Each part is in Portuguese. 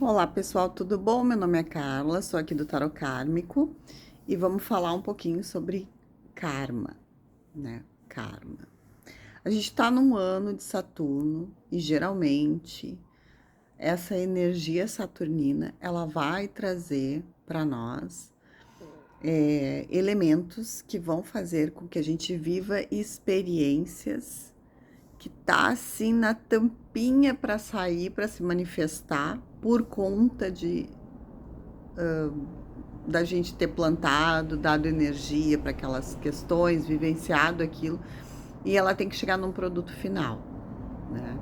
Olá pessoal, tudo bom? Meu nome é Carla, sou aqui do Tarot Kármico e vamos falar um pouquinho sobre karma, né? Karma. A gente está num ano de Saturno e geralmente essa energia saturnina ela vai trazer para nós elementos que vão fazer com que a gente viva experiências que tá assim na tampinha para sair, para se manifestar por conta de da gente ter plantado, dado energia para aquelas questões, vivenciado aquilo, e ela tem que chegar num produto final, né?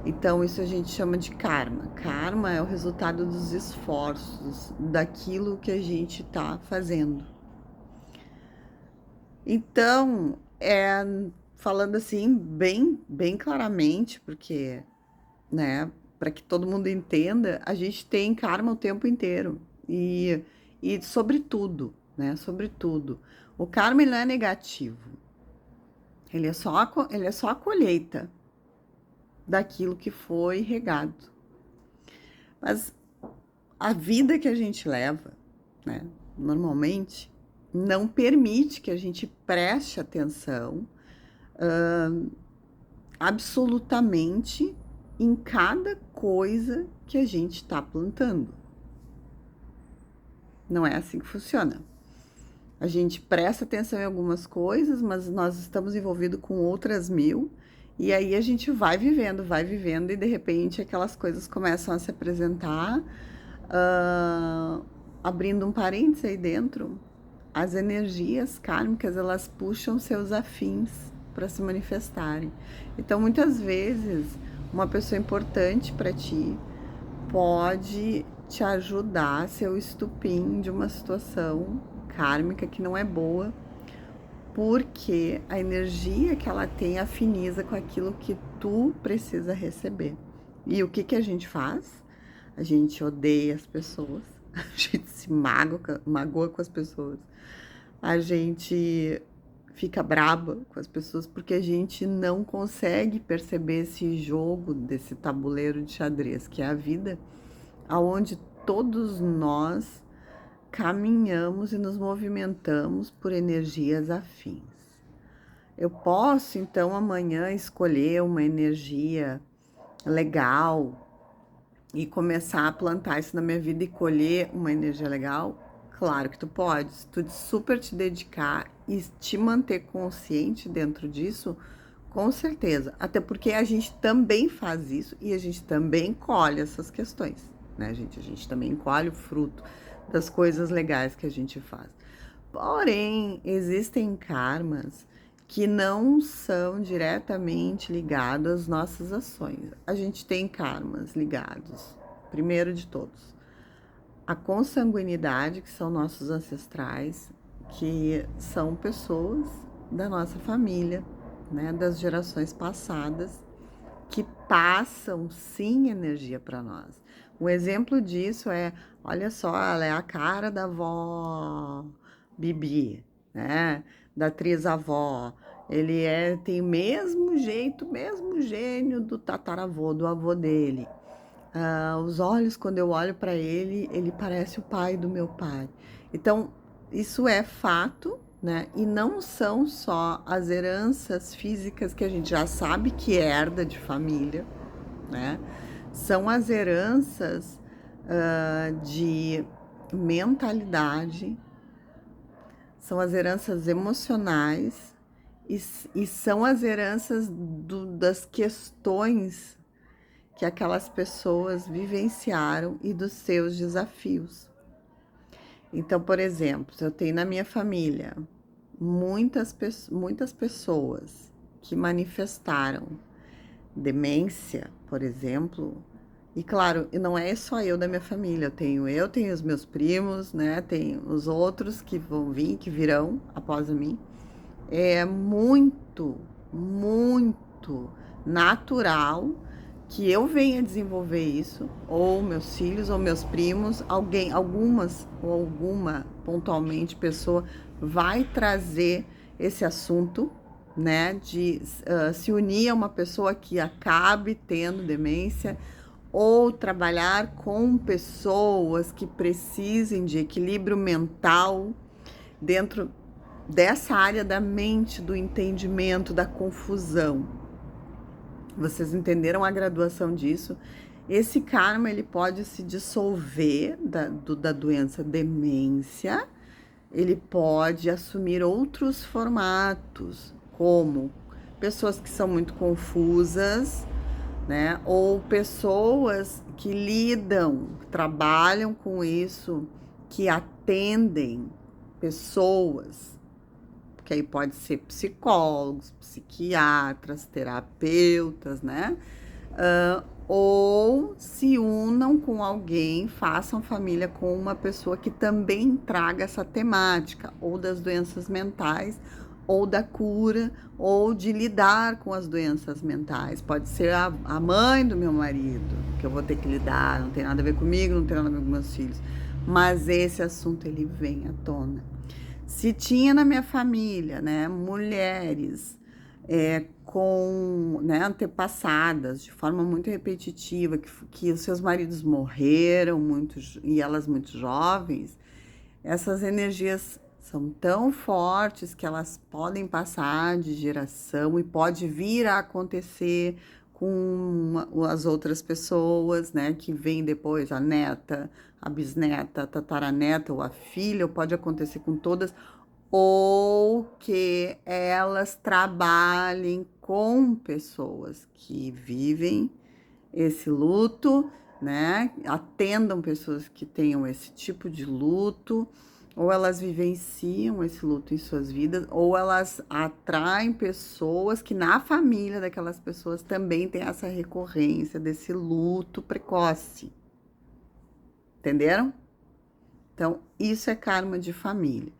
Então isso a gente chama de karma. Karma é o resultado dos esforços, daquilo que a gente está fazendo. Então, falando assim bem claramente, porque, né, para que todo mundo entenda, a gente tem karma o tempo inteiro. E sobretudo, né, sobretudo, o karma ele não é negativo. Ele é só a colheita daquilo que foi regado. Mas a vida que a gente leva, né, normalmente, não permite que a gente preste atenção absolutamente em cada coisa que a gente está plantando. Não é assim que funciona. A gente presta atenção em algumas coisas, mas nós estamos envolvidos com outras mil, e aí a gente vai vivendo, e de repente aquelas coisas começam a se apresentar. Abrindo um parênteses aí dentro, as energias kármicas, elas puxam seus afins para se manifestarem. Então, muitas vezes, uma pessoa importante para ti pode te ajudar a ser o estupim de uma situação kármica que não é boa, porque a energia que ela tem afiniza com aquilo que tu precisa receber. E o que que a gente faz? A gente odeia as pessoas, a gente se magoa com as pessoas, a gente fica braba com as pessoas porque a gente não consegue perceber esse jogo desse tabuleiro de xadrez que é a vida, aonde todos nós caminhamos e nos movimentamos por energias afins. Eu posso então amanhã escolher uma energia legal e começar a plantar isso na minha vida e colher uma energia legal? Claro que tu pode. Se tu super te dedicar e te manter consciente dentro disso, com certeza. Até porque a gente também faz isso e a gente também colhe essas questões, né, gente? A gente também colhe o fruto das coisas legais que a gente faz. Porém, existem karmas que não são diretamente ligados às nossas ações. A gente tem karmas ligados, primeiro de todos, à consanguinidade, que são nossos ancestrais, que são pessoas da nossa família, né, das gerações passadas, que passam sim energia para nós. Um exemplo disso é, olha só, ela é a cara da avó Bibi, né? Da trisavó. Tem o mesmo jeito, mesmo gênio do tataravô, do avô dele. Os olhos, quando eu olho para ele, ele parece o pai do meu pai. Então, isso é fato, né? E não são só as heranças físicas que a gente já sabe que herda de família, né? São as heranças de mentalidade, são as heranças emocionais e são as heranças das questões que aquelas pessoas vivenciaram e dos seus desafios. Então, por exemplo, eu tenho na minha família muitas pessoas que manifestaram demência, por exemplo. E claro, não é só eu da minha família, tenho os meus primos, né? Tem os outros que vão vir, que virão após a mim. É muito natural que eu venha desenvolver isso, ou meus filhos, ou meus primos, alguma pontualmente pessoa vai trazer esse assunto, né, de se unir a uma pessoa que acabe tendo demência, ou trabalhar com pessoas que precisem de equilíbrio mental dentro dessa área da mente, do entendimento, da confusão. Vocês entenderam a graduação disso? Esse karma, ele pode se dissolver da doença demência, ele pode assumir outros formatos, como pessoas que são muito confusas, né? Ou pessoas que lidam, trabalham com isso, que atendem pessoas, que aí pode ser psicólogos, psiquiatras, terapeutas, né? Ou se unam com alguém, façam família com uma pessoa que também traga essa temática, ou das doenças mentais, ou da cura, ou de lidar com as doenças mentais. Pode ser a mãe do meu marido, que eu vou ter que lidar, não tem nada a ver comigo, não tem nada a ver com meus filhos. Mas esse assunto, ele vem à tona. Se tinha na minha família, né, mulheres com, né, antepassadas de forma muito repetitiva, que os seus maridos morreram muito, e elas muito jovens, essas energias são tão fortes que elas podem passar de geração e pode vir a acontecer com as outras pessoas, né, que vêm depois, a neta, a bisneta, a tataraneta ou a filha, ou pode acontecer com todas, ou que elas trabalhem com pessoas que vivem esse luto, né? Atendam pessoas que tenham esse tipo de luto, ou elas vivenciam esse luto em suas vidas, ou elas atraem pessoas que na família daquelas pessoas também tem essa recorrência desse luto precoce. Entenderam? Então, isso é karma de família.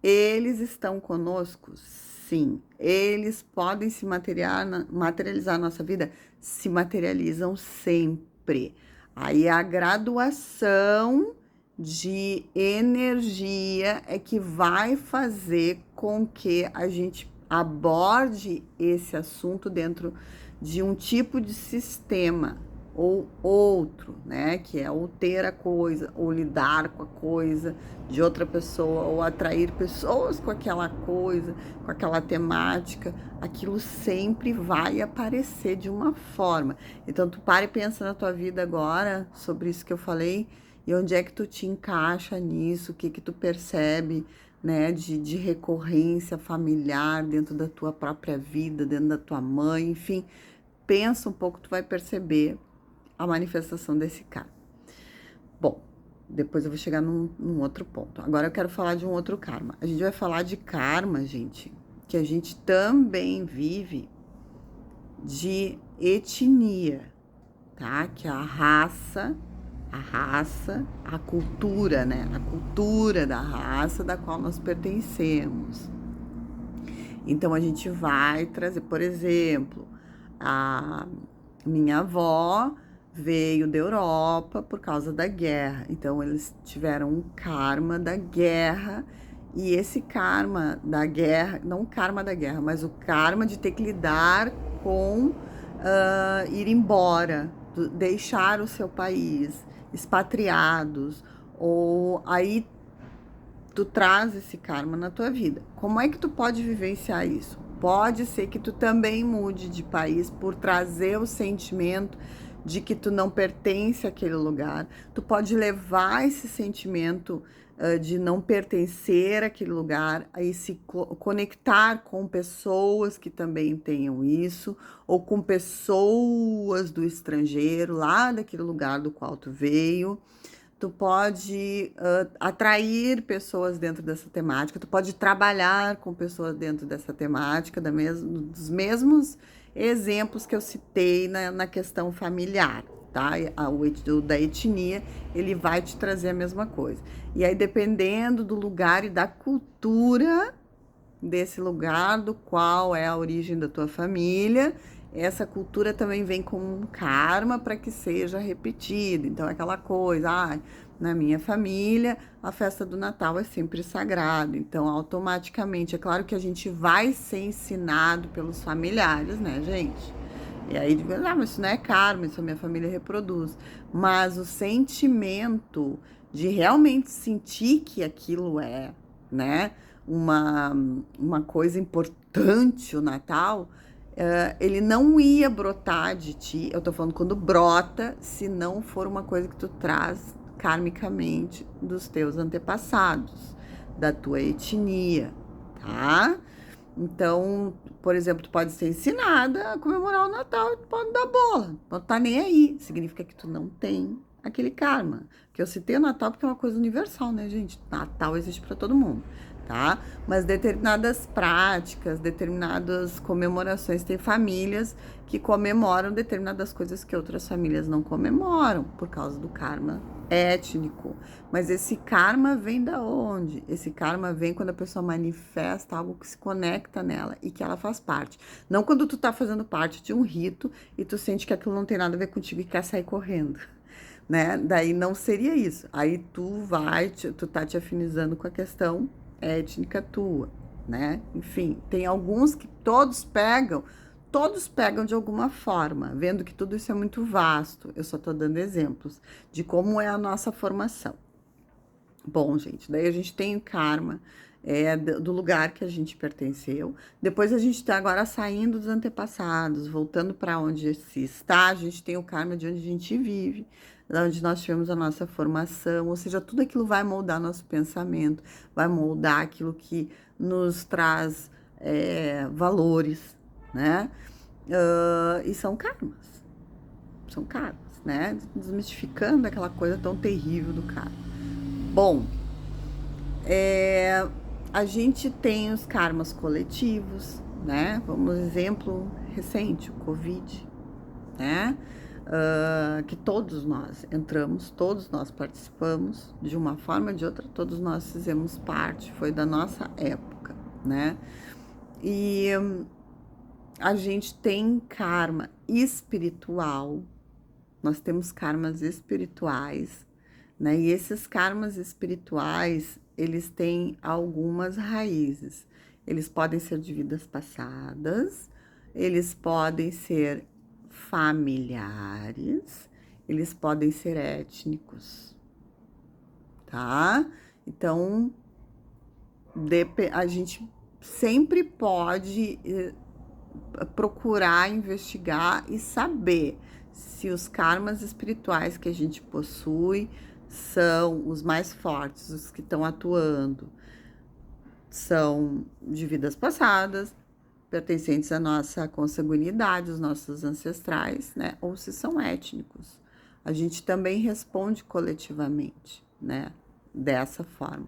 Eles estão conosco? Sim. Eles podem se materializar na nossa vida? Se materializam sempre. Aí a graduação de energia é que vai fazer com que a gente aborde esse assunto dentro de um tipo de sistema ou outro, né? Que é ou ter a coisa, ou lidar com a coisa de outra pessoa, ou atrair pessoas com aquela coisa, com aquela temática. Aquilo sempre vai aparecer de uma forma. Então, tu para e pensa na tua vida agora, sobre isso que eu falei, e onde é que tu te encaixa nisso, o que que tu percebe, né, de recorrência familiar dentro da tua própria vida, dentro da tua mãe, enfim. Pensa um pouco, tu vai perceber a manifestação desse karma. Bom, depois eu vou chegar num outro ponto. Agora eu quero falar de um outro karma. A gente vai falar de karma, gente, que a gente também vive de etnia, tá? Que é a raça, a cultura, né? A cultura da raça da qual nós pertencemos. Então a gente vai trazer, por exemplo, a minha avó veio da Europa por causa da guerra. Então, eles tiveram um karma da guerra. E esse karma da guerra, não o karma da guerra, mas o karma de ter que lidar com ir embora, deixar o seu país, expatriados. Ou aí tu traz esse karma na tua vida. Como é que tu pode vivenciar isso? Pode ser que tu também mude de país por trazer o sentimento de que tu não pertence àquele lugar. Tu pode levar esse sentimento de não pertencer àquele lugar, aí se conectar com pessoas que também tenham isso, ou com pessoas do estrangeiro, lá daquele lugar do qual tu veio. Tu pode atrair pessoas dentro dessa temática, tu pode trabalhar com pessoas dentro dessa temática, dos mesmos exemplos que eu citei na questão familiar, tá? O da etnia, ele vai te trazer a mesma coisa. E aí, dependendo do lugar e da cultura desse lugar, do qual é a origem da tua família, essa cultura também vem com um karma para que seja repetido. Então, é aquela coisa, na minha família, a festa do Natal é sempre sagrado. Então, automaticamente, é claro que a gente vai ser ensinado pelos familiares, né, gente? E aí, mas isso não é karma, isso a minha família reproduz. Mas o sentimento de realmente sentir que aquilo é, né, uma, uma coisa importante, o Natal, ele não ia brotar de ti. Eu tô falando quando brota, se não for uma coisa que tu traz karmicamente dos teus antepassados, da tua etnia, tá? Então, por exemplo, tu pode ser ensinada a comemorar o Natal e tu pode dar bola, não tá nem aí. Significa que tu não tem aquele karma. Que eu citei o Natal porque é uma coisa universal, né, gente? Natal existe para todo mundo, tá? Mas determinadas práticas, determinadas comemorações, tem famílias que comemoram determinadas coisas que outras famílias não comemoram por causa do karma étnico. Mas esse karma vem da onde? Esse karma vem quando a pessoa manifesta algo que se conecta nela e que ela faz parte. Não quando tu tá fazendo parte de um rito e tu sente que aquilo não tem nada a ver contigo e quer sair correndo, né? Daí não seria isso. Aí tu tá te afinizando com a questão étnica tua, né? Enfim, tem alguns que todos pegam de alguma forma, vendo que tudo isso é muito vasto. Eu só tô dando exemplos de como é a nossa formação. Bom, gente, daí a gente tem o karma do lugar que a gente pertenceu. Depois a gente está agora saindo dos antepassados, voltando para onde se está. A gente tem o karma de onde a gente vive, de onde nós tivemos a nossa formação. Ou seja, tudo aquilo vai moldar nosso pensamento, vai moldar aquilo que nos traz valores, né? E são karmas, né? Desmistificando aquela coisa tão terrível do karma. Bom, a gente tem os karmas coletivos, né? Vamos exemplo recente, o Covid, né? Que todos nós entramos, todos nós participamos, de uma forma ou de outra, todos nós fizemos parte, foi da nossa época, né? E a gente tem karma espiritual, nós temos karmas espirituais, né? E esses karmas espirituais, eles têm algumas raízes. Eles podem ser de vidas passadas, eles podem ser familiares, eles podem ser étnicos, tá? Então, a gente sempre pode procurar investigar e saber se os karmas espirituais que a gente possui são os mais fortes, os que estão atuando, são de vidas passadas, pertencentes à nossa consanguinidade, os nossos ancestrais, né? Ou se são étnicos. A gente também responde coletivamente, né? Dessa forma.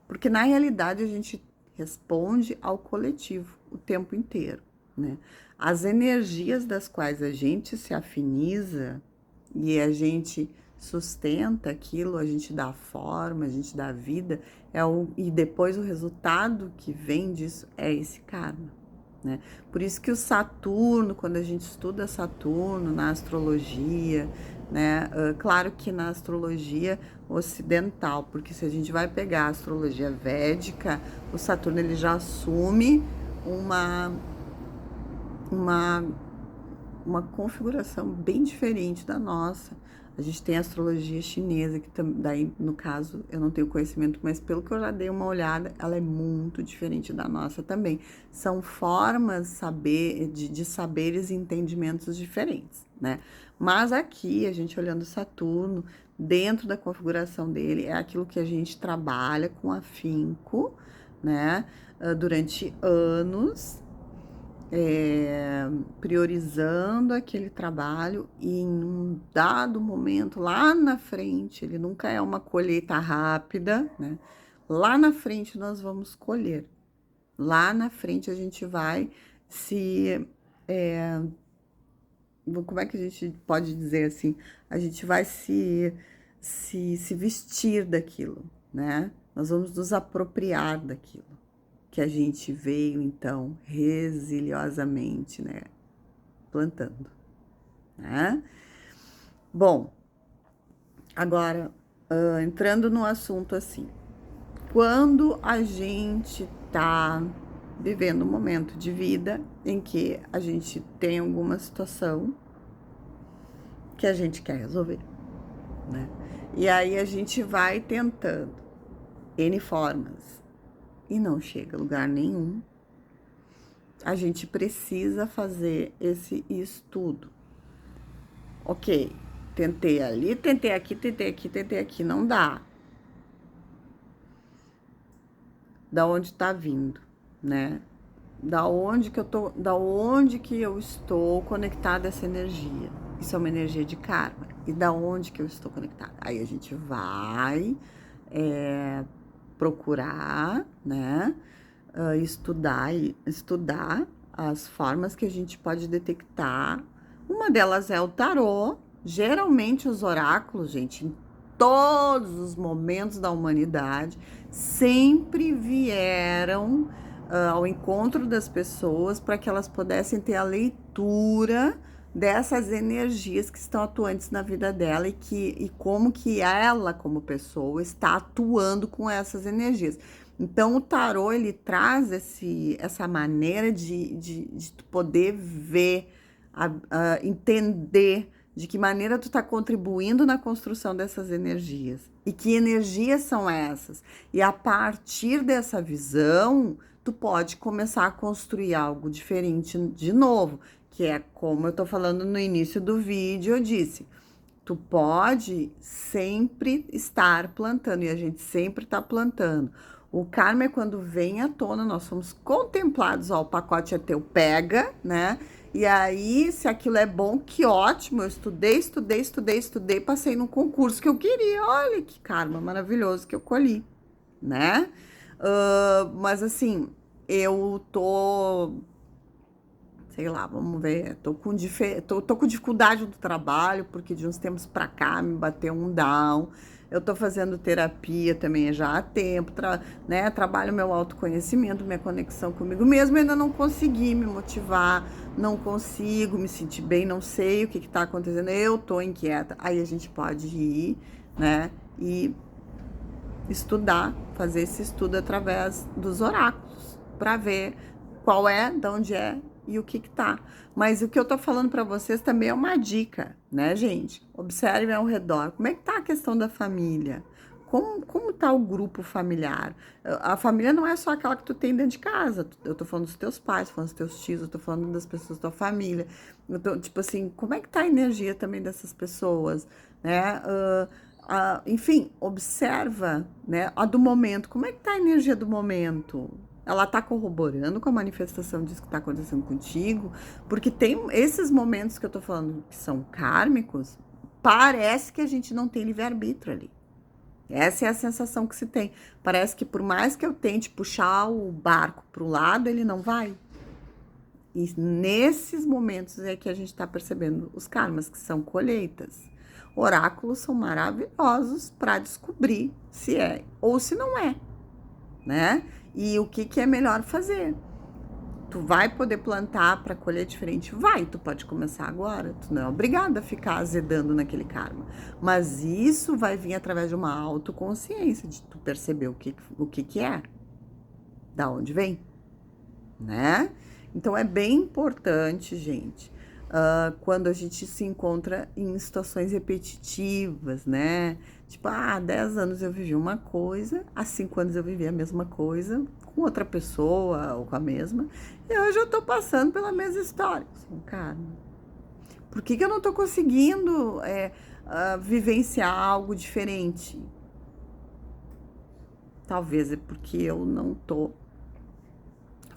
Porque na realidade a gente responde ao coletivo o tempo inteiro, né? As energias das quais a gente se afiniza e a gente sustenta aquilo, a gente dá forma, a gente dá vida, e depois o resultado que vem disso é esse karma, né? Por isso que o Saturno, quando a gente estuda Saturno na astrologia, né? Claro que na astrologia ocidental, porque se a gente vai pegar a astrologia védica, o Saturno ele já assume uma configuração bem diferente da nossa. A gente tem a astrologia chinesa, que daí, no caso, eu não tenho conhecimento, mas pelo que eu já dei uma olhada, ela é muito diferente da nossa também. São formas de saberes e entendimentos diferentes, né? Mas aqui, a gente olhando Saturno, dentro da configuração dele, é aquilo que a gente trabalha com afinco, né? Durante anos, priorizando aquele trabalho e em um dado momento, lá na frente, ele nunca é uma colheita rápida, né? Lá na frente nós vamos colher. Lá na frente a gente vai como é que a gente pode dizer assim? A gente vai se vestir daquilo, né? Nós vamos nos apropriar daquilo que a gente veio, então, resiliosamente, né, plantando, né? Bom, agora, entrando no assunto assim, quando a gente tá vivendo um momento de vida em que a gente tem alguma situação que a gente quer resolver, né? E aí a gente vai tentando N formas e não chega a lugar nenhum. A gente precisa fazer esse estudo. Ok, tentei ali, tentei aqui, tentei aqui, tentei aqui, não dá. Da onde tá vindo, né? Da onde que eu estou conectada a essa energia? Isso é uma energia de karma. E da onde que eu estou conectada? Aí a gente vai procurar, né? Estudar as formas que a gente pode detectar. Uma delas é o tarô. Geralmente os oráculos, gente, em todos os momentos da humanidade, sempre vieram ao encontro das pessoas para que elas pudessem ter a leitura dessas energias que estão atuantes na vida dela e como que ela, como pessoa, está atuando com essas energias. Então, o tarô, ele traz essa maneira de tu poder ver, entender de que maneira tu está contribuindo na construção dessas energias. E que energias são essas? E a partir dessa visão, tu pode começar a construir algo diferente de novo, que é como eu tô falando no início do vídeo, eu disse, tu pode sempre estar plantando, e a gente sempre está plantando. O karma é quando vem à tona, nós somos contemplados, ó, o pacote é teu, pega, né? E aí, se aquilo é bom, que ótimo, eu estudei, passei no concurso que eu queria, olha que karma maravilhoso que eu colhi, né? Mas assim, eu tô, sei lá, vamos ver, tô com dificuldade do trabalho, porque de uns tempos pra cá me bateu um down. Eu tô fazendo terapia também já há tempo, né? Trabalho meu autoconhecimento, minha conexão comigo mesmo, ainda não consegui me motivar, não consigo me sentir bem, não sei o que tá acontecendo, eu tô inquieta. Aí a gente pode ir, né? E estudar, fazer esse estudo através dos oráculos, para ver qual é, de onde é e o que tá. Mas o que eu tô falando para vocês também é uma dica, né, gente? Observe ao redor. Como é que tá a questão da família? Como tá o grupo familiar? A família não é só aquela que tu tem dentro de casa. Eu tô falando dos teus pais, tô falando dos teus tios, eu tô falando das pessoas da tua família. Eu tô, tipo assim, como é que tá a energia também dessas pessoas, né? Enfim, observa, né, a do momento. Como é que tá a energia do momento? Ela tá corroborando com a manifestação disso que tá acontecendo contigo? Porque tem esses momentos que eu tô falando que são kármicos, parece que a gente não tem livre-arbítrio ali. Essa é a sensação que se tem. Parece que por mais que eu tente puxar o barco pro lado, ele não vai. E nesses momentos é que a gente está percebendo os karmas, que são colheitas. Oráculos são maravilhosos para descobrir se é ou se não é, né? E o que é melhor fazer. Tu vai poder plantar para colher diferente? Vai, tu pode começar agora. Tu não é obrigada a ficar azedando naquele karma. Mas isso vai vir através de uma autoconsciência, de tu perceber o que é, da onde vem, né? Então é bem importante, gente, quando a gente se encontra em situações repetitivas, né? Tipo, há 10 anos eu vivi uma coisa, há 5 anos eu vivi a mesma coisa, com outra pessoa ou com a mesma, e hoje eu tô passando pela mesma história. Assim, cara, por que eu não tô conseguindo vivenciar algo diferente? Talvez é porque eu não tô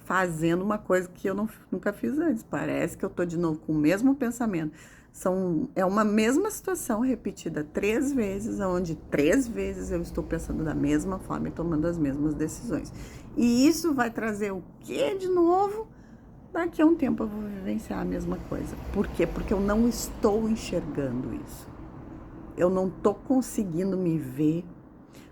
fazendo uma coisa que eu nunca fiz antes. Parece que eu tô de novo com o mesmo pensamento. É uma mesma situação repetida 3 vezes, onde 3 vezes eu estou pensando da mesma forma e tomando as mesmas decisões. E isso vai trazer o quê de novo? Daqui a um tempo eu vou vivenciar a mesma coisa. Por quê? Porque eu não estou enxergando isso. Eu não tô conseguindo me ver.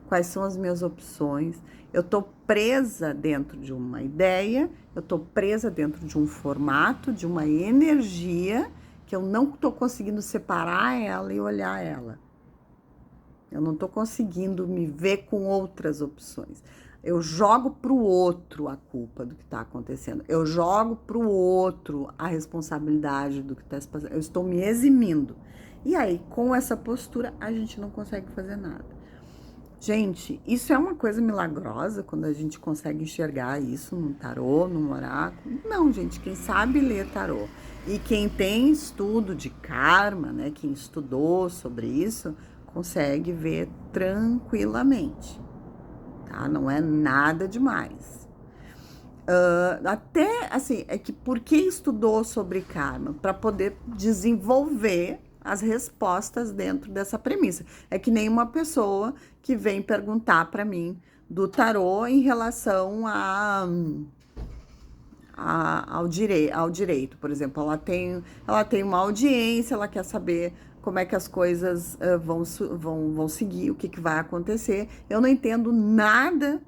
Quais são as minhas opções? Eu tô presa dentro de uma ideia, eu tô presa dentro de um formato, de uma energia que eu não tô conseguindo separar ela e olhar ela. Eu não tô conseguindo me ver com outras opções. Eu jogo pro outro a culpa do que está acontecendo. Eu jogo pro outro a responsabilidade do que está se passando. Eu estou me eximindo. E aí, com essa postura, a gente não consegue fazer nada. Gente, isso é uma coisa milagrosa quando a gente consegue enxergar isso num tarô, num oráculo. Não, gente, quem sabe ler tarô e quem tem estudo de karma, né, quem estudou sobre isso, consegue ver tranquilamente, tá? Não é nada demais. Até, assim, é que por que estudou sobre karma? Para poder desenvolver as respostas dentro dessa premissa. É que nem uma pessoa que vem perguntar para mim do tarô em relação ao direito. Por exemplo, ela tem uma audiência, ela quer saber como é que as coisas vão seguir, o que vai acontecer. Eu não entendo nada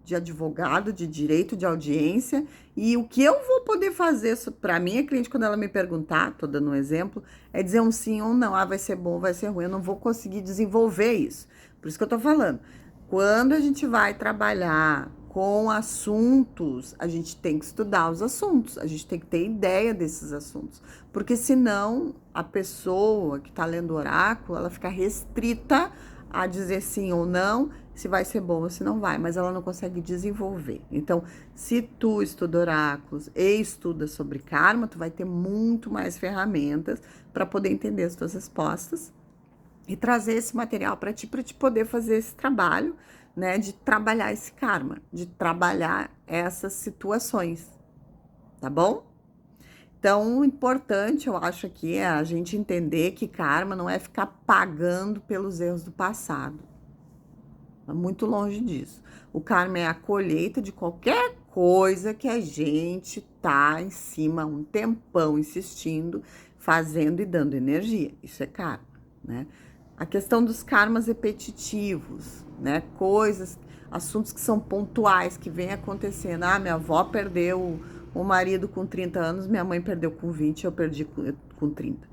de advogado, de direito de audiência, e o que eu vou poder fazer para minha cliente quando ela me perguntar, tô dando um exemplo, é dizer um sim ou não, vai ser bom, vai ser ruim, eu não vou conseguir desenvolver isso. Por isso que eu tô falando, quando a gente vai trabalhar com assuntos, a gente tem que estudar os assuntos, a gente tem que ter ideia desses assuntos, porque senão a pessoa que está lendo o oráculo, ela fica restrita a dizer sim ou não, se vai ser bom ou se não vai, mas ela não consegue desenvolver. Então, se tu estuda oráculos e estuda sobre karma, tu vai ter muito mais ferramentas para poder entender as tuas respostas e trazer esse material para te poder fazer esse trabalho, né, de trabalhar esse karma, de trabalhar essas situações, tá bom? Então, o importante, eu acho aqui, é a gente entender que karma não é ficar pagando pelos erros do passado. Tá muito longe disso. O karma é a colheita de qualquer coisa que a gente tá em cima um tempão insistindo, fazendo e dando energia. Isso é karma, né? A questão dos karmas repetitivos, né? Coisas, assuntos que são pontuais, que vem acontecendo. Minha avó perdeu o marido com 30 anos, minha mãe perdeu com 20, eu perdi com 30.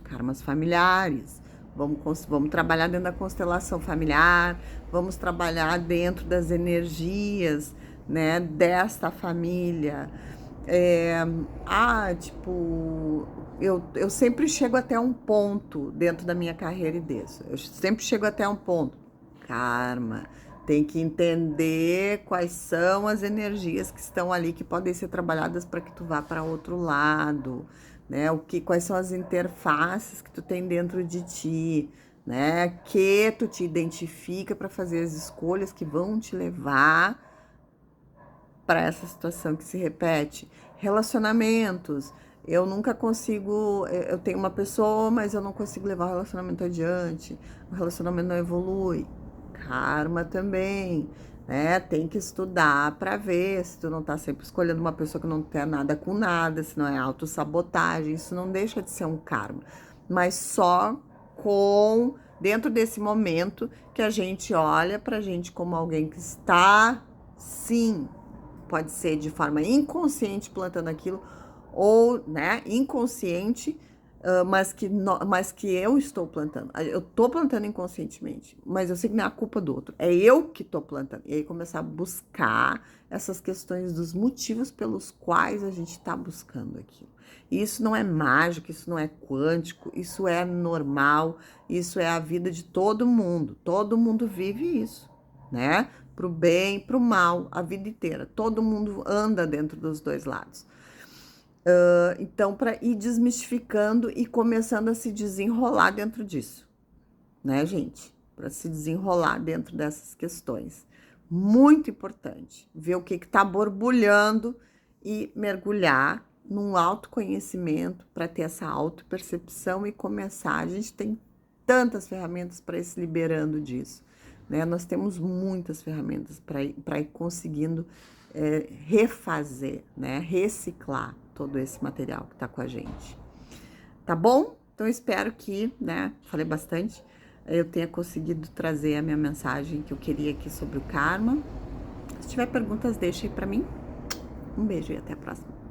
Karmas familiares. Vamos trabalhar dentro da constelação familiar, vamos trabalhar dentro das energias, né, desta família. Eu sempre chego até um ponto dentro da minha carreira e desço. Eu sempre chego até um ponto. Karma. Tem que entender quais são as energias que estão ali, que podem ser trabalhadas para que tu vá para outro lado, né? Quais são as interfaces que tu tem dentro de ti, né? Que tu te identifica para fazer as escolhas que vão te levar para essa situação que se repete. Relacionamentos. Eu nunca consigo, eu tenho uma pessoa, mas eu não consigo levar o relacionamento adiante. O relacionamento não evolui. Karma também, né? Tem que estudar para ver se tu não tá sempre escolhendo uma pessoa que não quer nada com nada, se não é autossabotagem, isso não deixa de ser um karma. Mas só dentro desse momento que a gente olha pra gente como alguém que está, sim, pode ser de forma inconsciente plantando aquilo, ou, né, inconsciente, mas que eu estou plantando. Eu estou plantando inconscientemente, mas eu sei que não é a culpa do outro. É eu que estou plantando. E aí começar a buscar essas questões dos motivos pelos quais a gente está buscando aquilo. E isso não é mágico, isso não é quântico, isso é normal, isso é a vida de todo mundo. Todo mundo vive isso, né? Pro bem, pro mal, a vida inteira. Todo mundo anda dentro dos dois lados. Então, para ir desmistificando e começando a se desenrolar dentro disso, né, gente? Para se desenrolar dentro dessas questões. Muito importante ver o que está borbulhando e mergulhar num autoconhecimento para ter essa autopercepção e começar. A gente tem tantas ferramentas para ir se liberando disso, né? Nós temos muitas ferramentas para ir conseguindo refazer, né? Reciclar todo esse material que tá com a gente. Tá bom? Então, espero que, né, falei bastante, eu tenha conseguido trazer a minha mensagem que eu queria aqui sobre o karma. Se tiver perguntas, deixa aí pra mim. Um beijo e até a próxima.